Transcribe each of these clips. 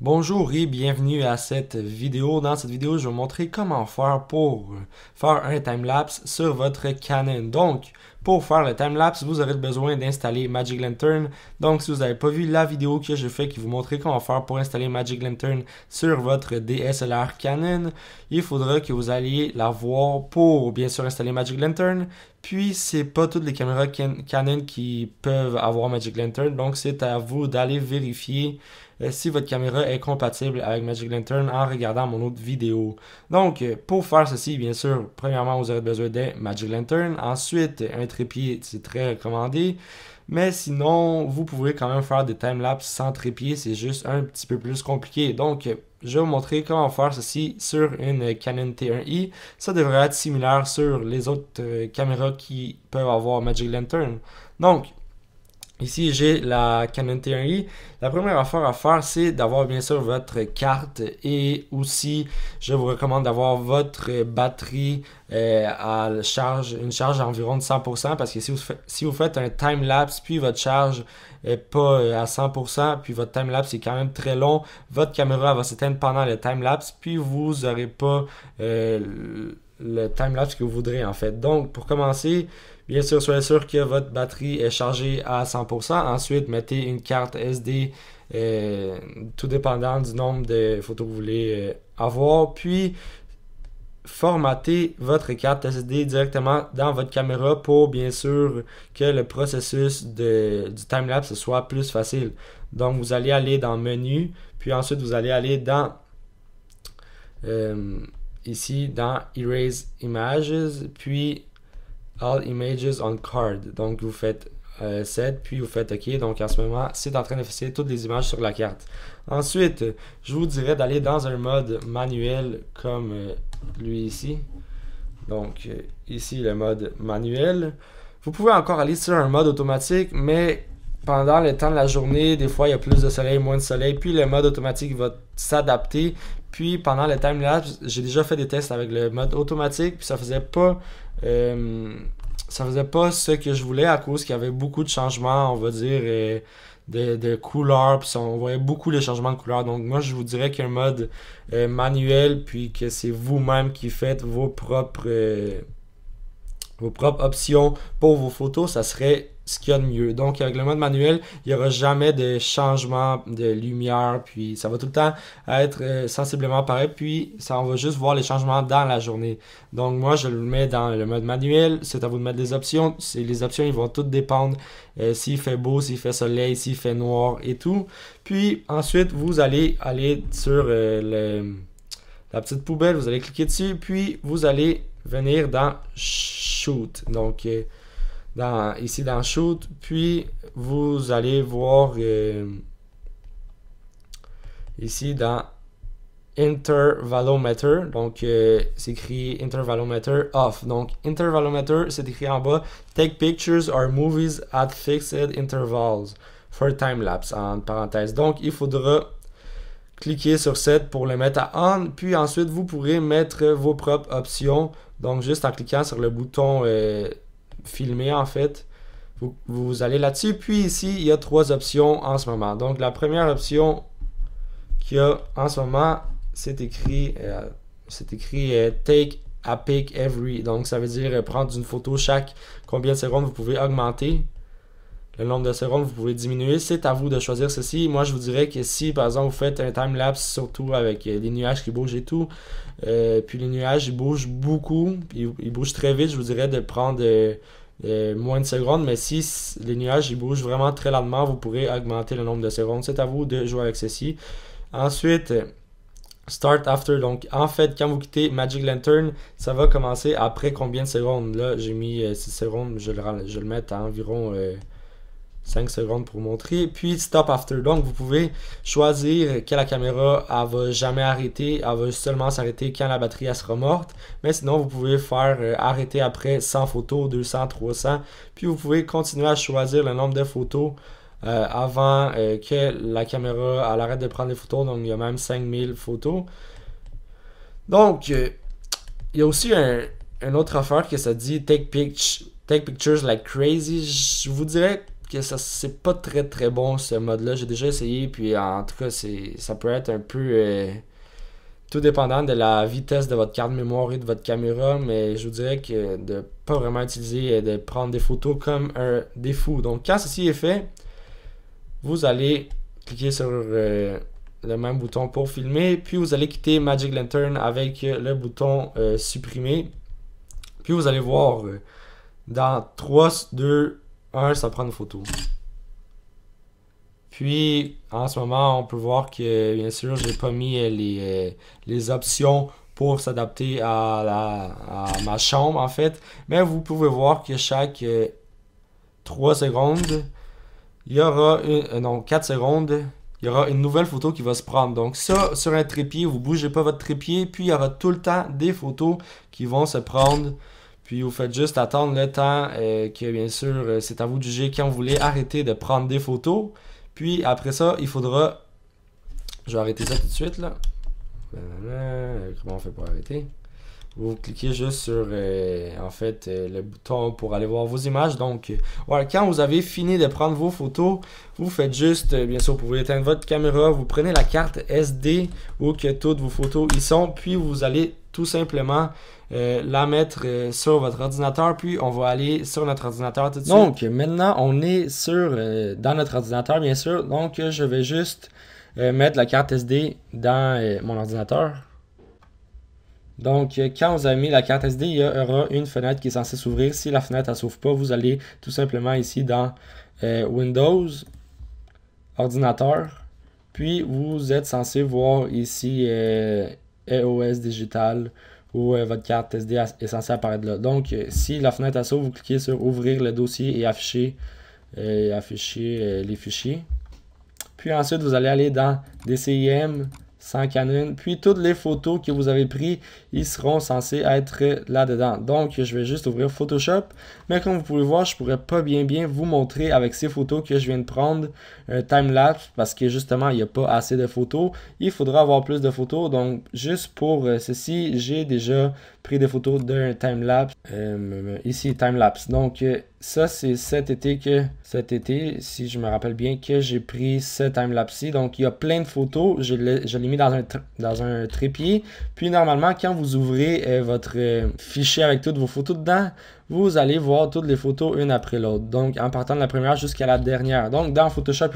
Bonjour et bienvenue à cette vidéo. Dans cette vidéo, je vais vous montrer comment faire pour faire un timelapse sur votre Canon. Donc, pour faire le timelapse, vous aurez besoin d'installer Magic Lantern. Donc, si vous n'avez pas vu la vidéo que je fais qui vous montrer comment faire pour installer Magic Lantern sur votre DSLR Canon, il faudra que vous alliez la voir pour bien sûr installer Magic Lantern. Puis, c'est pas toutes les caméras Canon qui peuvent avoir Magic Lantern. Donc, c'est à vous d'aller vérifier si votre caméra est compatible avec Magic Lantern en regardant mon autre vidéo. Donc, pour faire ceci, bien sûr, premièrement, vous aurez besoin de Magic Lantern. Ensuite, un trépied, c'est très recommandé. Mais sinon, vous pouvez quand même faire des timelapses sans trépied, c'est juste un petit peu plus compliqué. Donc, je vais vous montrer comment faire ceci sur une Canon T1i. Ça devrait être similaire sur les autres caméras qui peuvent avoir Magic Lantern. Donc, ici, j'ai la Canon T1i. La première affaire à faire, c'est d'avoir bien sûr votre carte et aussi, je vous recommande d'avoir votre batterie à une charge environ de 100% parce que si vous faites un time-lapse puis votre charge est pas à 100% puis votre time-lapse est quand même très long, votre caméra va s'éteindre pendant le time-lapse puis vous n'aurez pas le time-lapse que vous voudrez en fait. Donc, pour commencer, bien sûr, soyez sûr que votre batterie est chargée à 100%. Ensuite, mettez une carte SD, tout dépendant du nombre de photos que vous voulez avoir. Puis, formatez votre carte SD directement dans votre caméra pour, bien sûr, que le processus du timelapse soit plus facile. Donc, vous allez aller dans Menu, puis ensuite, vous allez aller dans... ici, dans Erase Images, puis... All Images on Card. Donc, vous faites Set, puis vous faites OK. Donc, en ce moment, c'est en train d'effacer toutes les images sur la carte. Ensuite, je vous dirais d'aller dans un mode manuel comme lui ici. Donc, ici, le mode manuel. Vous pouvez encore aller sur un mode automatique, mais pendant le temps de la journée, des fois, il y a plus de soleil, moins de soleil. Puis, le mode automatique va s'adapter. Puis, pendant le time-lapse, j'ai déjà fait des tests avec le mode automatique, puis ça faisait pas ce que je voulais à cause qu'il y avait beaucoup de changements, on va dire, de couleurs, puis on voyait beaucoup de changements de couleurs. Donc moi, je vous dirais qu'un mode manuel, puis que c'est vous-même qui faites vos propres options pour vos photos, ça serait ce qu'il y a de mieux. Donc avec le mode manuel, il n'y aura jamais de changement de lumière, puis ça va tout le temps être sensiblement pareil, puis ça, on va juste voir les changements dans la journée. Donc moi, je le mets dans le mode manuel, c'est à vous de mettre des options. Les options, ils vont toutes dépendre s'il fait beau, s'il fait soleil, s'il fait noir et tout. Puis ensuite, vous allez aller sur la petite poubelle, vous allez cliquer dessus, puis vous allez venir dans Shoot. Donc, ici dans Shoot, puis vous allez voir ici dans Intervalometer. Donc, c'est écrit Intervalometer Off. Donc, Intervalometer, c'est écrit en bas Take pictures or movies at fixed intervals for time-lapse, en parenthèse. Donc, il faudra cliquez sur Set pour le mettre à On, puis ensuite vous pourrez mettre vos propres options. Donc juste en cliquant sur le bouton filmer en fait, vous allez là-dessus. Puis ici, il y a trois options en ce moment. Donc la première option qu'il y a en ce moment, c'est écrit Take a pic every. Donc ça veut dire prendre une photo chaque combien de secondes. Vous pouvez augmenter le nombre de secondes, vous pouvez diminuer, c'est à vous de choisir ceci. Moi, je vous dirais que si, par exemple, vous faites un time-lapse, surtout avec des nuages qui bougent et tout, puis les nuages, ils bougent beaucoup, ils bougent très vite, je vous dirais de prendre moins de secondes, mais si les nuages, ils bougent vraiment très lentement, vous pourrez augmenter le nombre de secondes. C'est à vous de jouer avec ceci. Ensuite, Start After. Donc, en fait, quand vous quittez Magic Lantern, ça va commencer après combien de secondes? Là, j'ai mis 6 secondes, je le mets à environ... 5 secondes pour montrer, puis Stop After. Donc, vous pouvez choisir que la caméra, elle va jamais arrêter, elle va seulement s'arrêter quand la batterie elle sera morte, mais sinon, vous pouvez faire arrêter après 100 photos, 200, 300, puis vous pouvez continuer à choisir le nombre de photos avant que la caméra elle arrête de prendre des photos, donc il y a même 5000 photos. Donc, il y a aussi une autre affaire que ça dit Take pictures like crazy. Je vous dirais que ça c'est pas très bon ce mode-là. J'ai déjà essayé, puis en tout cas, ça peut être un peu tout dépendant de la vitesse de votre carte mémoire et de votre caméra, mais je vous dirais que de pas vraiment utiliser de prendre des photos comme un défaut. Donc quand ceci est fait, vous allez cliquer sur le même bouton pour filmer, puis vous allez quitter Magic Lantern avec le bouton supprimer. Puis vous allez voir dans 3, 2, 1, ça prend une photo. Puis en ce moment, on peut voir que bien sûr, j'ai pas mis les options pour s'adapter à ma chambre en fait. Mais vous pouvez voir que chaque 3 secondes, il y aura non, 4 secondes, il y aura une nouvelle photo qui va se prendre. Donc ça, sur un trépied, vous bougez pas votre trépied, puis il y aura tout le temps des photos qui vont se prendre. Puis vous faites juste attendre le temps que bien sûr, c'est à vous de juger quand vous voulez arrêter de prendre des photos. Puis après ça, il faudra... Je vais arrêter ça tout de suite là. Comment on fait pour arrêter? Vous cliquez juste sur en fait le bouton pour aller voir vos images. Donc voilà, quand vous avez fini de prendre vos photos, vous faites juste, bien sûr, vous pouvez éteindre votre caméra, vous prenez la carte SD où que toutes vos photos y sont, puis vous allez tout simplement la mettre sur votre ordinateur, puis on va aller sur notre ordinateur tout de suite. Donc maintenant on est dans notre ordinateur bien sûr, donc je vais juste mettre la carte SD dans mon ordinateur. Donc, quand vous avez mis la carte SD, il y aura une fenêtre qui est censée s'ouvrir. Si la fenêtre ne s'ouvre pas, vous allez tout simplement ici dans Windows, Ordinateur. Puis, vous êtes censé voir ici EOS Digital où votre carte SD est censée apparaître là. Donc, si la fenêtre s'ouvre, vous cliquez sur Ouvrir le dossier et afficher les fichiers. Puis ensuite, vous allez aller dans DCIM, sans Canon, puis toutes les photos que vous avez prises, ils seront censés être là-dedans. Donc, je vais juste ouvrir Photoshop, mais comme vous pouvez voir, je pourrais pas bien vous montrer avec ces photos que je viens de prendre un time-lapse, parce que justement, il n'y a pas assez de photos. Il faudra avoir plus de photos, donc juste pour ceci, j'ai déjà pris des photos d'un time-lapse. Ici, time-lapse. Donc, ça, c'est cet été, si je me rappelle bien, que j'ai pris ce time-lapse-ci. Donc, il y a plein de photos. Je l'ai mis dans un trépied. Puis, normalement, quand vous ouvrez votre fichier avec toutes vos photos dedans, vous allez voir toutes les photos une après l'autre. Donc, en partant de la première jusqu'à la dernière. Donc, dans Photoshop,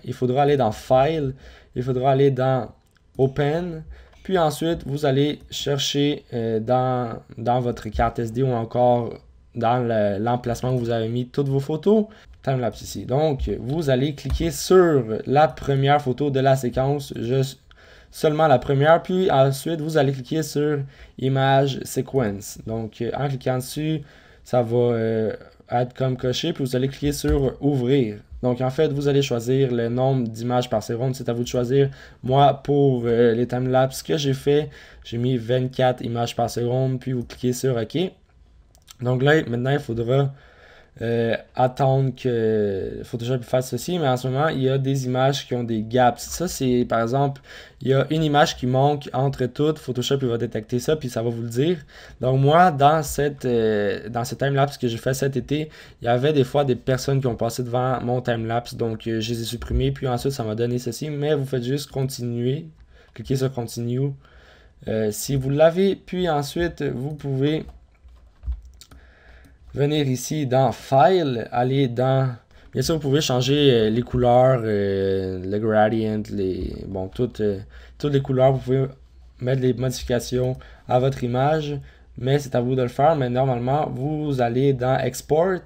il faudra aller dans File. Il faudra aller dans Open. Puis ensuite, vous allez chercher dans votre carte SD ou encore dans l'emplacement où vous avez mis toutes vos photos, timelapse ici. Donc, vous allez cliquer sur la première photo de la séquence, seulement la première, puis ensuite, vous allez cliquer sur Image Sequence. Donc, en cliquant dessus, ça va être comme coché, puis vous allez cliquer sur Ouvrir. Donc, en fait, vous allez choisir le nombre d'images par seconde. C'est à vous de choisir. Moi, pour les timelapses que j'ai fait, j'ai mis 24 images par seconde, puis vous cliquez sur OK. Donc là, maintenant, il faudra attendre que Photoshop fasse ceci, mais en ce moment, il y a des images qui ont des gaps. Ça, c'est, par exemple, il y a une image qui manque entre toutes. Photoshop, il va détecter ça, puis ça va vous le dire. Donc moi, dans ce timelapse que j'ai fait cet été, il y avait des fois des personnes qui ont passé devant mon timelapse, donc je les ai supprimés, puis ensuite, ça m'a donné ceci, mais vous faites juste continuer, cliquez sur Continue si vous l'avez, puis ensuite, vous pouvez venir ici dans File, aller dans... Bien sûr, vous pouvez changer les couleurs, le gradient, toutes les couleurs. Vous pouvez mettre les modifications à votre image, mais c'est à vous de le faire. Mais normalement, vous allez dans Export,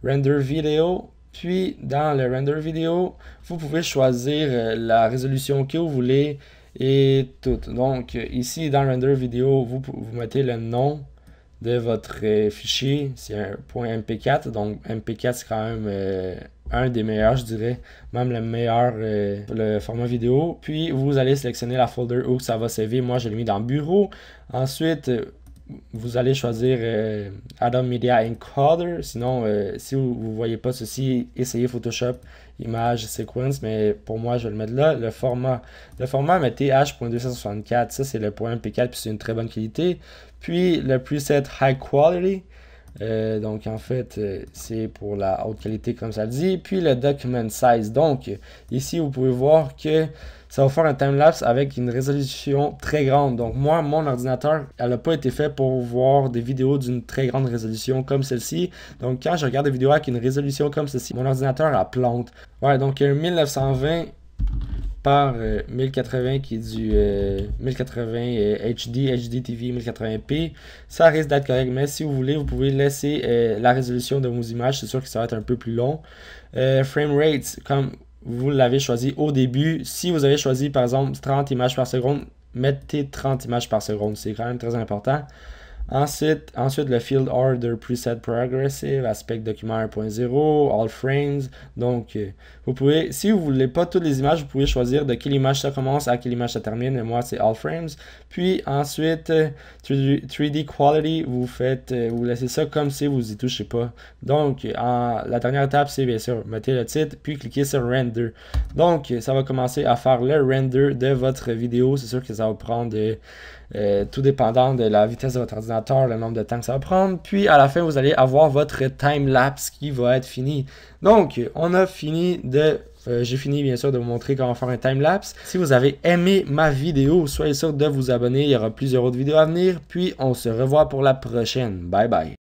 Render Video, puis dans le Render Video, vous pouvez choisir la résolution que vous voulez et tout. Donc, ici, dans Render Video, vous mettez le nom de votre fichier, c'est un .mp4, donc mp4 c'est quand même un des meilleurs, je dirais, même le meilleur le format vidéo. Puis vous allez sélectionner la folder où ça va sauver. Moi je l'ai mis dans Bureau. Ensuite vous allez choisir Adobe Media Encoder. Sinon si vous ne voyez pas ceci, essayez Photoshop Image Sequence, mais pour moi je vais le mettre là. Le format mettez H.264, ça c'est le .mp4 puis c'est une très bonne qualité. Puis le preset High Quality, Donc en fait, c'est pour la haute qualité comme ça le dit. Puis le document size. Donc ici, vous pouvez voir que ça va faire un timelapse avec une résolution très grande. Donc moi, mon ordinateur, elle n'a pas été fait pour voir des vidéos d'une très grande résolution comme celle-ci. Donc quand je regarde des vidéos avec une résolution comme celle-ci, mon ordinateur a plante. Ouais, donc 1920 par 1080 qui est du 1080 HD, HDTV 1080p, ça risque d'être correct, mais si vous voulez, vous pouvez laisser la résolution de vos images, c'est sûr que ça va être un peu plus long. Frame rate, comme vous l'avez choisi au début, si vous avez choisi par exemple 30 images par seconde, mettez 30 images par seconde, c'est quand même très important. Ensuite, le Field Order Preset Progressive, Aspect Document 1.0, All Frames. Donc, vous pouvez, si vous ne voulez pas toutes les images, vous pouvez choisir de quelle image ça commence à quelle image ça termine. Et moi, c'est All Frames. Puis ensuite, 3D Quality, vous laissez ça comme si vous y touchez pas. Donc, la dernière étape, c'est bien sûr, mettez le titre, puis cliquez sur Render. Donc, ça va commencer à faire le render de votre vidéo. C'est sûr que ça va prendre tout dépendant de la vitesse de votre ordinateur, le nombre de temps que ça va prendre. Puis à la fin, vous allez avoir votre time-lapse qui va être fini. Donc, on a fini de... j'ai fini bien sûr de vous montrer comment faire un time-lapse. Si vous avez aimé ma vidéo, soyez sûr de vous abonner. Il y aura plusieurs autres vidéos à venir. Puis on se revoit pour la prochaine. Bye bye.